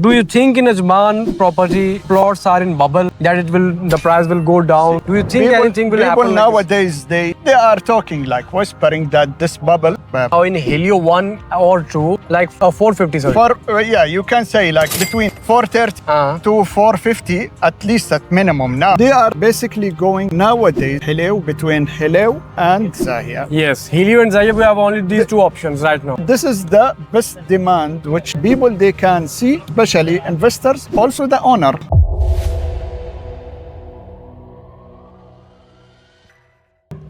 Do you think in Ajman property plots are in bubble that the price will go down? Do you think anything will happen? People nowadays they are talking like whispering that this bubble. Now in Helio 1 or 2, like 450, sorry. Yeah, you can say like between 430 to 450 at least at minimum. Now they are basically going nowadays between Helio and Zahia. Yes, Helio and Zahia, we have only these two options right now. This is the best demand which people they can see, especially investors, also the owner.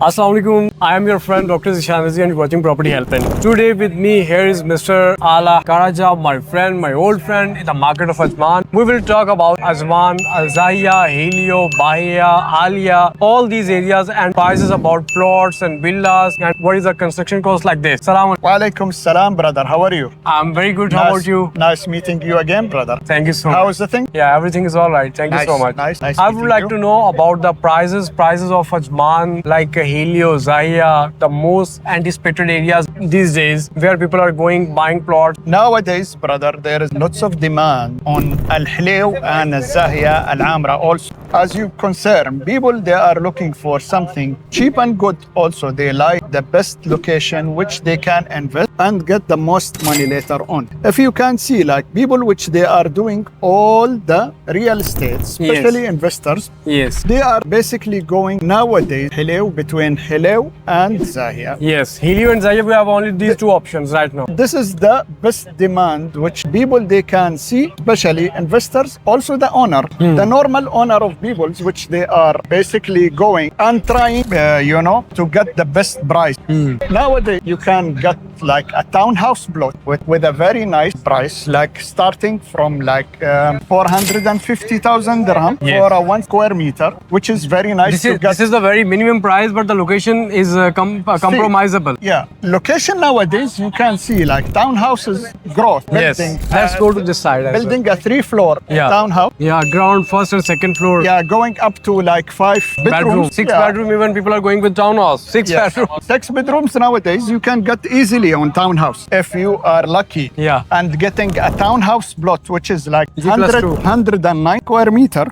Assalamu alaikum. I am your friend Dr. Zishan and you're watching Property Helpline. Today with me here is Mr. Ala Karaja, my friend, my old friend in the market of Ajman. We will talk about Ajman, Zahia, Helio, Bahia, Alia, all these areas and prices about plots and villas and what is the construction cost like this. Salaam alaikum. Wa alaikum salam, brother. How are you? I'm very good. How about you? Nice meeting you again, brother. Thank you so much. How is the thing? Yeah, everything is all right. Thank you so much. Nice I would like to know about the prices of Ajman, like Helio, Zahia, the most anticipated areas these days where people are going buying plots. Nowadays, brother, there is lots of demand on Al-Helio and Zahia, Al-Amra also. As you concern, people, they are looking for something cheap and good also. They like the best location which they can invest and get the most money later on. If you can see, like people which they are doing all the real estate, especially investors, they are basically going nowadays between Helio and Zahia. Yes, Helio and Zahia, we have only these two options right now. This is the best demand which people they can see, especially investors, also the owner, the normal owner of people, which they are basically going and trying, to get the best price. Nowadays, you can get like a townhouse plot with a very nice price, like starting from like 450,000 dirham for a 1 square meter, which is very nice. This is the very minimum price, but the location is compromisable. Yeah, location nowadays you can see like townhouses growth. Building, let's go to this side. Building a 3-floor townhouse. Yeah, ground, first and second floor. Yeah, going up to like 5 bedrooms. 6 bedroom, even people are going with townhouse. 6 bedrooms. 6 bedrooms nowadays you can get easily on townhouse if you are lucky. Yeah. And getting a townhouse plot which is like 109 square meter.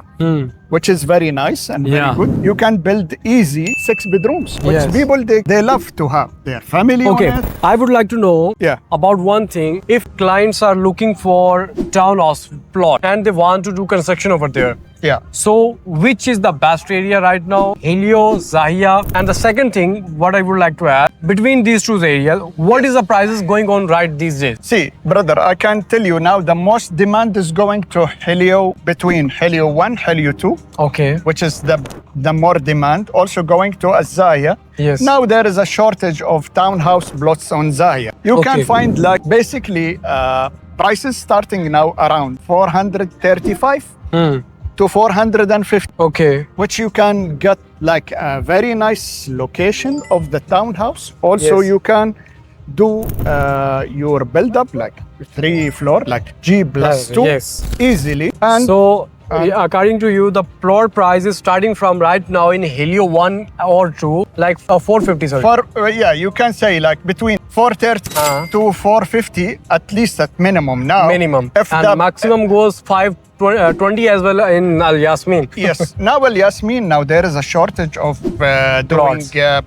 Which is very nice and very good. You can build easy 6 bedrooms, which people they love to have their family. Okay, on it. I would like to know about one thing. If clients are looking for townhouse plot and they want to do construction over there, so which is the best area right now? Helio, Zahia, and the second thing, what I would like to add, between these two areas, what is the prices going on right these days? See, brother, I can tell you now the most demand is going to Helio, between Helio 1, Helio 2. Okay. Which is the more demand. Also going to Zahia. Yes. Now there is a shortage of townhouse plots on Zahia. You can find like basically prices starting now around 435 to 450. Okay. Which you can get like a very nice location of the townhouse. Also you can do your build up like 3-floor, like G+2 easily. And so according to you, the plot price is starting from right now in Helio 1 or 2, like 450, sorry. Yeah, you can say like between 430 to 450 at least at minimum now. Minimum. And the maximum goes 520 as well in Al Yasmin. Yes. Now Al Yasmin, now there is a shortage of doing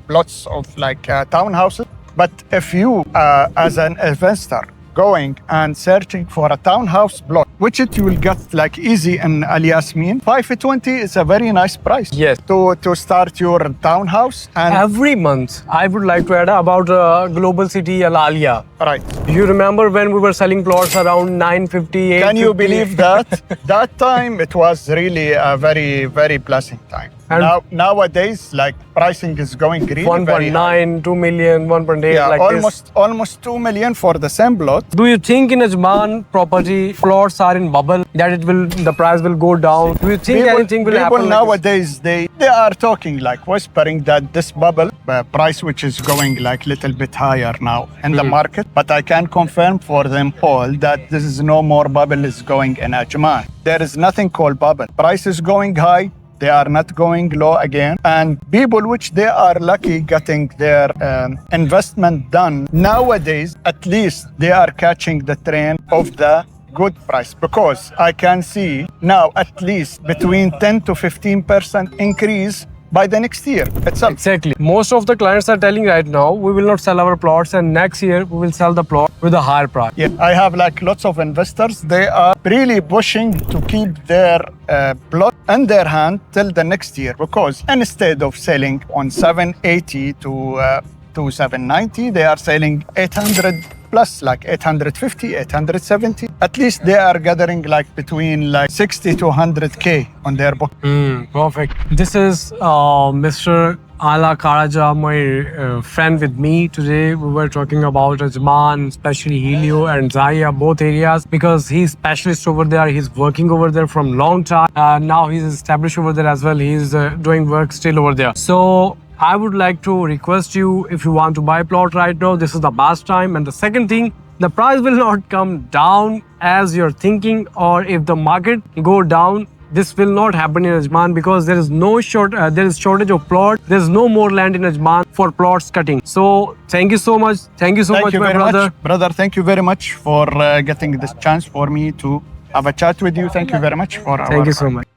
plots of like townhouses. But if you as an investor going and searching for a townhouse block, which you will get like easy in Al Yasmin, 520 is a very nice price. Yes. To start your townhouse. And every month, I would like to add about Global City Al Alia. Right. You remember when we were selling plots around 950, 850? Can you believe that? That time it was really a very, very pleasant time. And nowadays, like pricing is going really 1.9, 2 million, 1.8, like almost 2 million for the same plot. Do you think in Ajman property plots are in bubble that the price will go down? Do you think anything will happen? People nowadays they are talking like whispering that this bubble price which is going like little bit higher now in the market, but I can confirm for them all that this is no more bubble is going in Ajman. There is nothing called bubble. Price is going high. They are not going low again. And people which they are lucky getting their investment done nowadays, at least they are catching the trend of the good price, because I can see now at least between 10 to 15% increase by the next year itself. Exactly. Most of the clients are telling right now, we will not sell our plots, and next year we will sell the plot with a higher price. Yeah, I have like lots of investors. They are really pushing to keep their plot in their hand till the next year, because instead of selling on 780 to 790, they are selling 800 plus, like 850, 870. At least they are gathering like between like 60 to 100K on their book. Perfect. This is Mr. Ala Karaja, my friend with me. Today we were talking about Ajman, especially Helio and Zaya, both areas, because he's specialist over there. He's working over there from long time. Now he's established over there as well. He's doing work still over there. So I would like to request you, if you want to buy a plot right now, this is the best time. And the second thing, the price will not come down as you're thinking, or if the market go down, this will not happen in Ajman, because there is no there is shortage of plot. There's no more land in Ajman for plots cutting. So thank you so much. Thank you so much, my brother. Brother, thank you very much for getting this chance for me to have a chat with you. Thank you very much for Thank you so much.